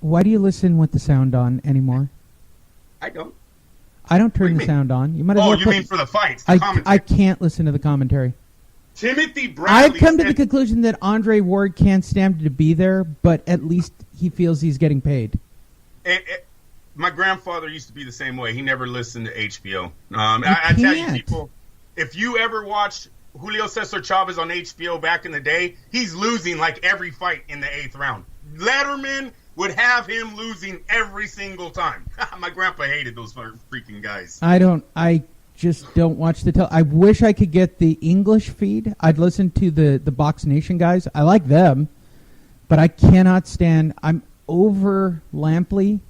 Why do you listen with the sound on anymore? I don't. I don't turn the sound on. You might. Oh, you mean for the fights? The commentary. I can't listen to the commentary. Timothy Bradley. I've come to the conclusion that Andre Ward can't stand to be there, but at least he feels he's getting paid. My grandfather used to be the same way. He never listened to HBO. I tell you, people, if you ever watched Julio Cesar Chavez on HBO back in the day, he's losing like every fight in the 8th round. Letterman would have him losing every single time. My grandpa hated those freaking guys. I just don't watch I wish I could get the English feed. I'd listen to the Box Nation guys. I like them, but I cannot stand. I'm over Lampley.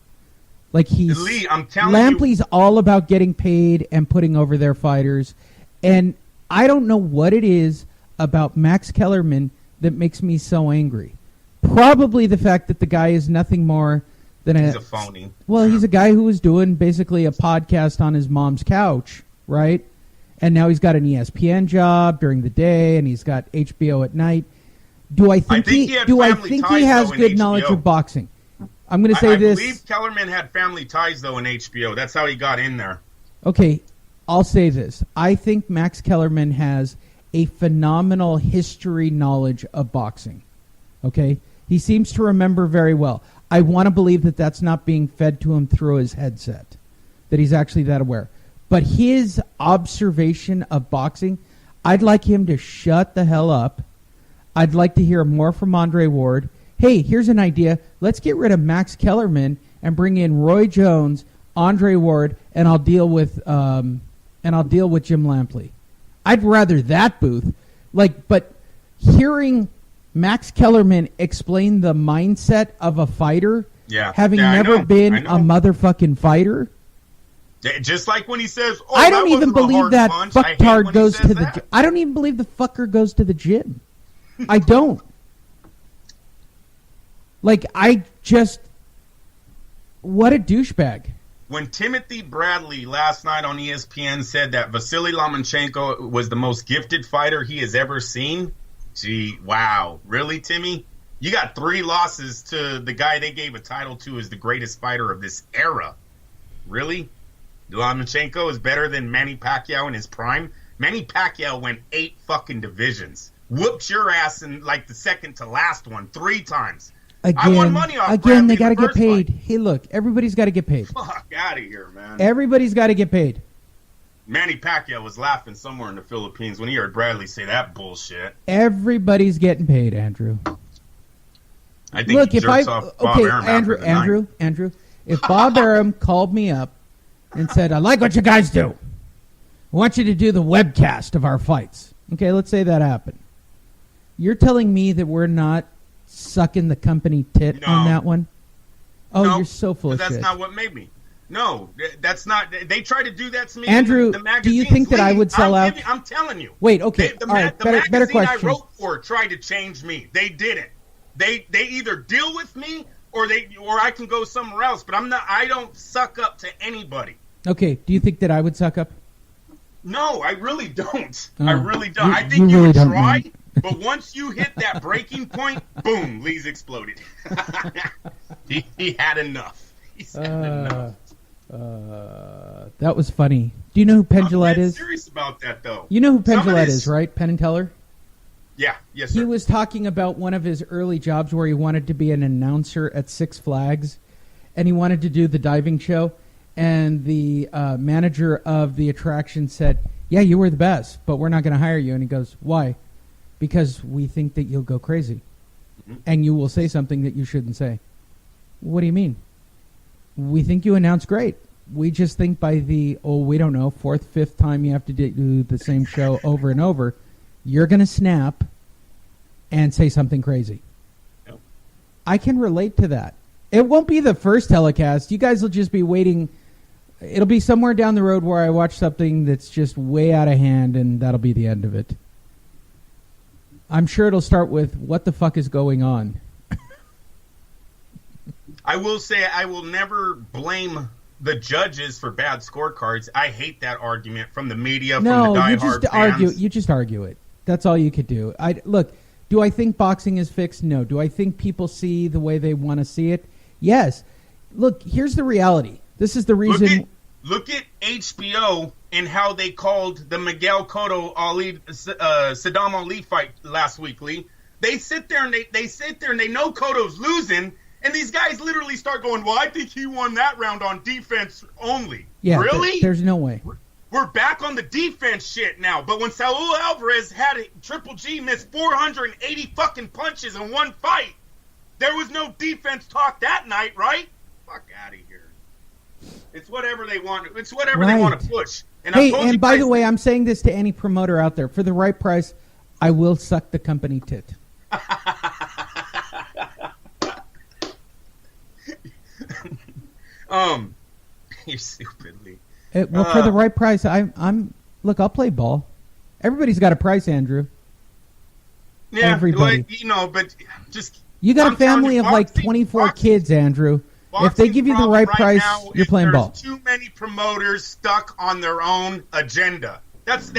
Like Lee, I'm telling Lampley's all about getting paid and putting over their fighters, and I don't know what it is about Max Kellerman that makes me so angry. Probably the fact that the guy is nothing more than he's a phony. Well, he's a guy who was doing basically a podcast on his mom's couch, right? And now he's got an ESPN job during the day, and he's got HBO at night. Do I think he has good knowledge of boxing? I'm going to say this. I believe Kellerman had family ties, though, in HBO. That's how he got in there. Okay, I'll say this. I think Max Kellerman has a phenomenal history knowledge of boxing. Okay? He seems to remember very well. I want to believe that that's not being fed to him through his headset, that he's actually that aware. But his observation of boxing, I'd like him to shut the hell up. I'd like to hear more from Andre Ward. Hey, here's an idea. Let's get rid of Max Kellerman and bring in Roy Jones, Andre Ward, and I'll deal with Jim Lampley. I'd rather that, Booth. But hearing Max Kellerman explain the mindset of a fighter, having never been a motherfucking fighter. Just like when he says, I don't even believe that fucktard goes to the gym. I don't even believe the fucker goes to the gym. I don't. What a douchebag. When Timothy Bradley last night on ESPN said that Vasyl Lomachenko was the most gifted fighter he has ever seen, gee, wow. Really, Timmy? You got 3 losses to the guy they gave a title to as the greatest fighter of this era. Really? Lomachenko is better than Manny Pacquiao in his prime? Manny Pacquiao went 8 fucking divisions. Whooped your ass in like the second to last one 3 times. I won money off Bradley. They got to get paid. Hey, look, everybody's got to get paid. Fuck out of here, man. Everybody's got to get paid. Manny Pacquiao was laughing somewhere in the Philippines when he heard Bradley say that bullshit. Everybody's getting paid, Andrew. I think he jerks off Bob Arum Andrew, if Bob Arum called me up and said, I like what you guys do. I want you to do the webcast of our fights. Okay, let's say that happened. You're telling me that we're not sucking the company tit on that one? Oh, no, you're so full of shit. That's not what made me. No, that's not. They try to do that to me. Andrew, do you think that I would sell out? I'm telling you. Wait, okay. The better magazine question. I wrote for tried to change me. They didn't. They either deal with me or I can go somewhere else. But I'm not. I don't suck up to anybody. Okay. Do you think that I would suck up? No, I really don't. Oh, I really don't. I think you would try. But once you hit that breaking point, boom, Lee's exploded. he had enough. He's had enough. That was funny. Do you know who Penn Jillette is? I'm serious about that, though. You know who Penn Jillette is, right? Penn and Teller? Yeah, yes, sir. He was talking about one of his early jobs where he wanted to be an announcer at Six Flags, and he wanted to do the diving show, and the manager of the attraction said, yeah, you were the best, but we're not going to hire you. And he goes, why? Because we think that you'll go crazy, and you will say something that you shouldn't say. What do you mean? We think you announce great. We just think by the, we don't know, 4th, 5th time you have to do the same show over and over, you're going to snap and say something crazy. Yep. I can relate to that. It won't be the first telecast. You guys will just be waiting. It'll be somewhere down the road where I watch something that's just way out of hand, and that'll be the end of it. I'm sure it'll start with, what the fuck is going on? I will say I will never blame the judges for bad scorecards. I hate that argument from the media, from the diehard fans. You just argue it. That's all you could do. Look, do I think boxing is fixed? No. Do I think people see the way they want to see it? Yes. Look, here's the reality. This is the reason. Look at HBO and how they called the Miguel Cotto Saddam Ali fight last week, Lee. They sit there and they know Cotto's losing, and these guys literally start going, well, I think he won that round on defense only. Yeah, really? There's no way. We're back on the defense shit now. But when Saul Alvarez had Triple G miss 480 fucking punches in one fight, there was no defense talk that night, right? Fuck out of here. It's whatever they want. It's whatever they want to push. And hey, by the way, I'm saying this to any promoter out there. For the right price, I will suck the company tit. You're stupidly. Well, for the right price, look, I'll play ball. Everybody's got a price, Andrew. Yeah, everybody. But just you got a family of like 24 kids, Andrew. If they give you the right price, you're playing ball. There's too many promoters stuck on their own agenda. That's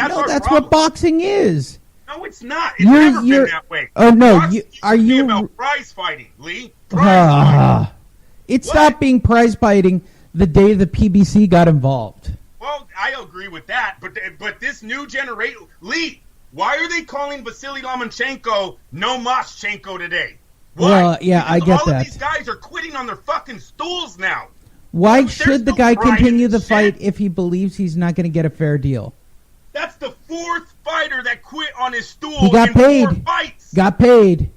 what boxing is. No, it's not. It's never been that way. Oh no, are you about prize fighting, Lee? It stopped being prize fighting the day the PBC got involved. Well, I agree with that, but this new generation, Lee, why are they calling Vasyl Lomachenko no Mas Chenko today? Why? Well, yeah, I get all that. All of these guys are quitting on their fucking stools now. Why should the guy continue the fight if he believes he's not going to get a fair deal? That's the fourth fighter that quit on his stool. He got paid. 4 fights. Got paid.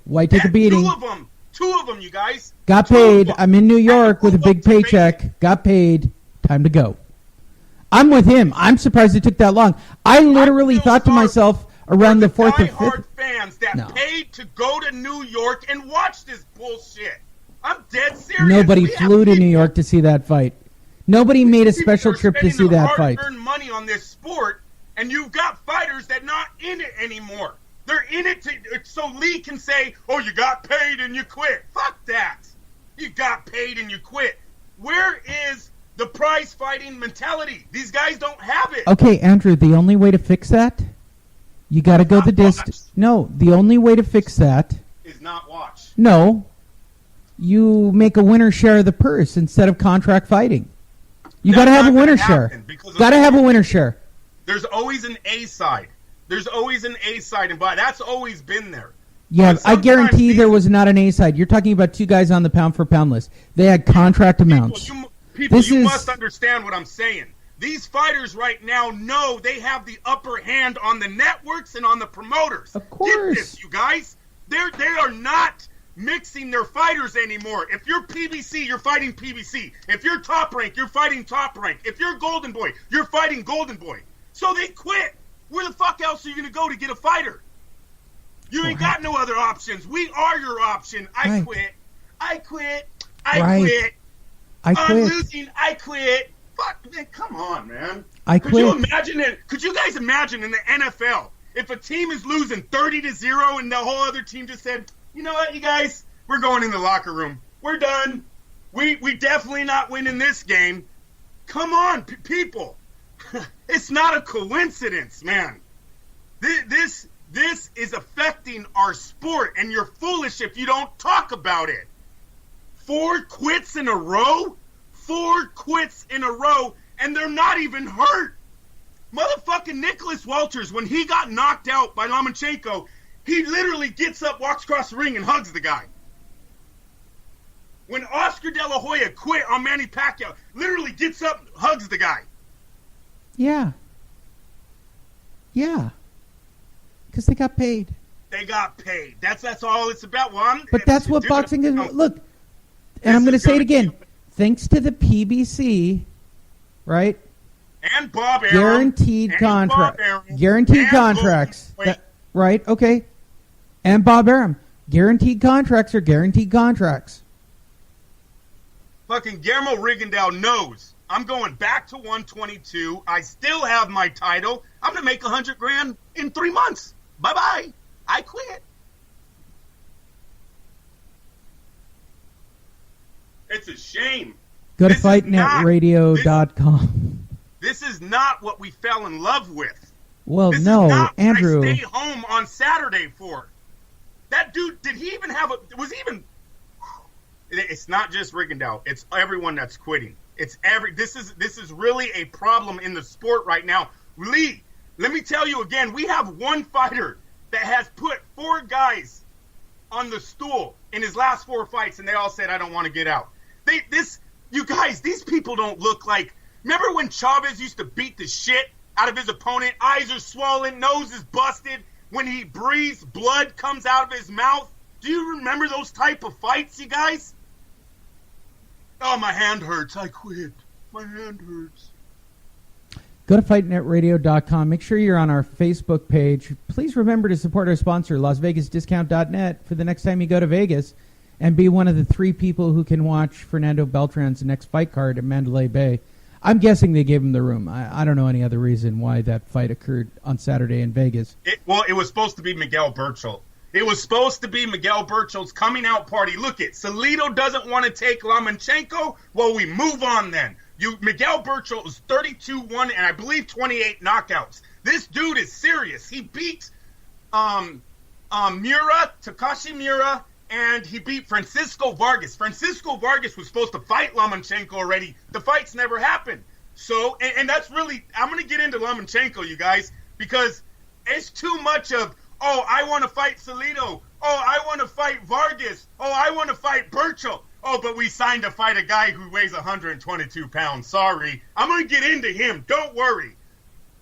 Why take a beating? Two of them, you guys. Got paid. I'm in New York with a big paycheck. Got paid. Time to go. I'm with him. I'm surprised it took that long. I literally thought to myself around the fourth or fifth. Fans that paid to go to New York and watch this bullshit. I'm dead serious. Nobody flew to New York to see that fight. Nobody made a special trip to see that fight. Hard-earned money on this sport, and you've got fighters that not in it anymore. They're in it so Lee can say, "Oh, you got paid and you quit." Fuck that. You got paid and you quit. Where is the prize fighting mentality? These guys don't have it. Okay, Andrew. The only way to fix that, you got to go the distance. No, the only way to fix that is not watch. No, you make a winner share of the purse instead of contract fighting. You got to have a winner share. Got to have a winner share. There's always an A side. There's always an A side, and that's always been there. Yeah, I guarantee there was not an A side. You're talking about two guys on the pound for pound list. They had contract amounts. You must understand what I'm saying. These fighters right now know they have the upper hand on the networks and on the promoters. Of course. Get this, you guys. They are not mixing their fighters anymore. If you're PBC, you're fighting PBC. If you're Top Rank, you're fighting Top Rank. If you're Golden Boy, you're fighting Golden Boy. So they quit. Where the fuck else are you going to go to get a fighter? You ain't got no other options. We are your option. I quit. I quit. I'm losing. I quit. Fuck, man, come on, man. Could you guys imagine in the NFL if a team is losing 30-0 and the whole other team just said, "You know what, you guys, we're going in the locker room. We're done. We definitely not winning this game." Come on, people. It's not a coincidence, man. This is affecting our sport, and you're foolish if you don't talk about it. 4 quits in a row? 4 quits in a row, and they're not even hurt. Motherfucking Nicholas Walters, when he got knocked out by Lomachenko, he literally gets up, walks across the ring, and hugs the guy. When Oscar De La Hoya quit on Manny Pacquiao, literally gets up, hugs the guy. Yeah. Yeah. Because they got paid. They got paid. That's all it's about. But that's what boxing is. Look, and I'm going to say it again. Thanks to the PBC, right? And Bob Arum. Guaranteed contract. Guaranteed contracts. Right? Okay. And Bob Arum. Guaranteed contracts are guaranteed contracts. Fucking Guillermo Rigondeaux knows. I'm going back to 122. I still have my title. I'm going to make $100,000 in 3 months. Bye-bye. I quit. It's a shame. Go to fightnetradio.com. This is not what we fell in love with. Well, this no, is not Andrew. What I stayed home on Saturday for. That dude, did he even have a... Was even... It's not just Rigondeaux. It's everyone that's quitting. This is really a problem in the sport right now. Lee, let me tell you again, we have one fighter that has put 4 guys on the stool in his last 4 fights, and they all said, I don't want to get out. You guys, these people don't look like... Remember when Chavez used to beat the shit out of his opponent? Eyes are swollen, nose is busted. When he breathes, blood comes out of his mouth. Do you remember those type of fights, you guys? Oh, my hand hurts. I quit. My hand hurts. Go to fightnetradio.com. Make sure you're on our Facebook page. Please remember to support our sponsor, LasVegasDiscount.net, for the next time you go to Vegas, and be one of the 3 people who can watch Fernando Beltran's next fight card at Mandalay Bay. I'm guessing they gave him the room. I don't know any other reason why that fight occurred on Saturday in Vegas. It was supposed to be Miguel Berchelt. It was supposed to be Miguel Berchelt's coming out party. Look it, Salido doesn't want to take Lomachenko. Well, we move on then. Miguel Berchelt is 32-1 and I believe 28 knockouts. This dude is serious. He beat Takashi Miura, and he beat Francisco Vargas. Francisco Vargas was supposed to fight Lomachenko already. The fights never happened. So, and that's really, I'm going to get into Lomachenko, you guys, because it's too much of, oh, I want to fight Salido. Oh, I want to fight Vargas. Oh, I want to fight Berchelt. Oh, but we signed to fight a guy who weighs 122 pounds. Sorry. I'm going to get into him. Don't worry.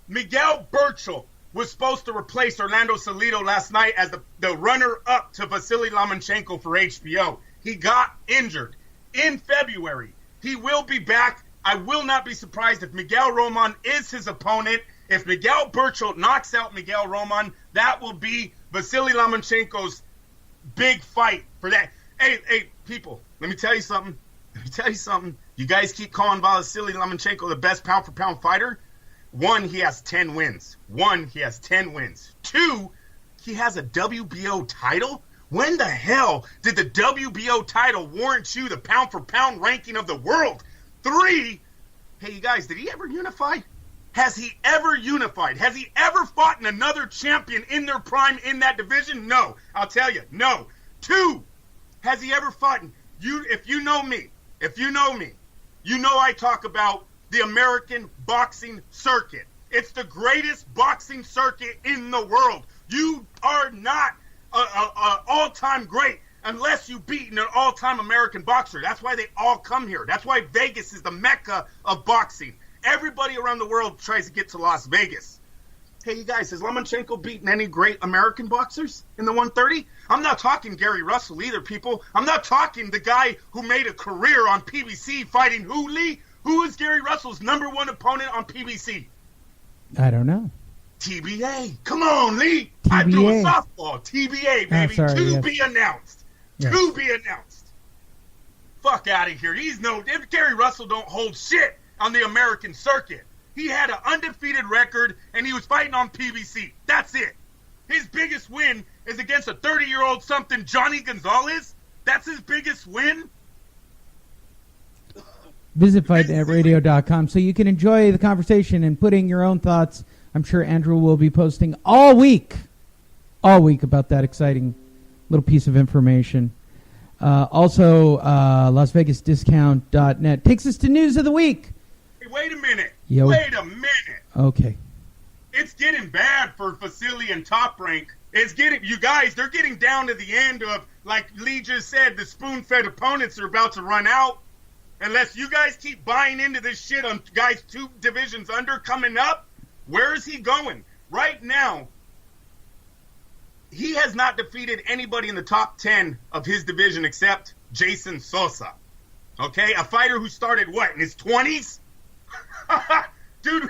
Miguel Berchelt was supposed to replace Orlando Salido last night as the runner-up to Vasyl Lomachenko for HBO. He got injured in February. He will be back. I will not be surprised if Miguel Roman is his opponent. If Miguel Berchelt knocks out Miguel Roman, that will be Vasyl Lomachenko's big fight for that. Hey, people, let me tell you something. You guys keep calling Vasyl Lomachenko the best pound-for-pound fighter. 1, he has 10 wins. 2, he has a WBO title. When the hell did the WBO title warrant you the pound-for-pound ranking of the world? 3, hey, you guys, did he ever unify? Has he ever unified? Has he ever fought another champion in their prime in that division? No. I'll tell you, no. 2, has he ever fought? If you know me, you know I talk about the American boxing circuit. It's the greatest boxing circuit in the world. You are not an all-time great unless you beat an all-time American boxer. That's why they all come here. That's why Vegas is the mecca of boxing. Everybody around the world tries to get to Las Vegas. Hey, you guys, has Lomachenko beaten any great American boxers in the 130? I'm not talking Gary Russell either, people. I'm not talking the guy who made a career on PBC fighting who, Lee? Who is Gary Russell's number 1 opponent on PBC? I don't know. TBA. Come on, Lee. TBA. I threw a softball. TBA, baby. Yes. Be announced. Yes. To be announced. Fuck out of here. If Gary Russell don't hold shit on the American circuit. He had an undefeated record, and he was fighting on PBC. That's it. His biggest win is against a 30-year-old something Johnny Gonzalez. That's his biggest win. Visit fightnetradio.com so you can enjoy the conversation and put in your own thoughts. I'm sure Andrew will be posting all week about that exciting little piece of information. Also, LasVegasDiscount.net takes us to news of the week. Hey, wait a minute. Yo. Wait a minute. Okay. It's getting bad for Vasily and Top Rank. You guys, they're getting down to the end of, like Lee just said, the spoon-fed opponents are about to run out. Unless you guys keep buying into this shit on guys 2 divisions under coming up, where is he going? Right now, he has not defeated anybody in the top 10 of his division except Jason Sosa. Okay? A fighter who started, in his 20s? Dude,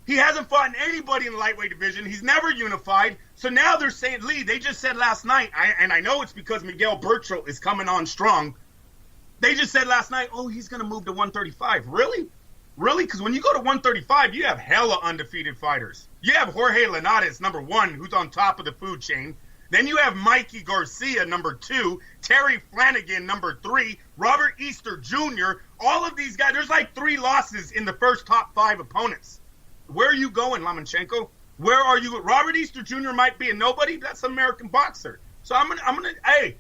he hasn't fought anybody in the lightweight division. He's never unified. So now they're saying, Lee, they just said last night, and I know it's because Miguel Berchelt is coming on strong. They just said last night, he's going to move to 135. Really? Really? Because when you go to 135, you have hella undefeated fighters. You have Jorge Linares, number 1, who's on top of the food chain. Then you have Mikey Garcia, number 2, Terry Flanagan, number 3, Robert Easter Jr., all of these guys. There's like 3 losses in the first top 5 opponents. Where are you going, Lomachenko? Where are you? Robert Easter Jr. might be a nobody. That's an American boxer. So I'm gonna. Hey,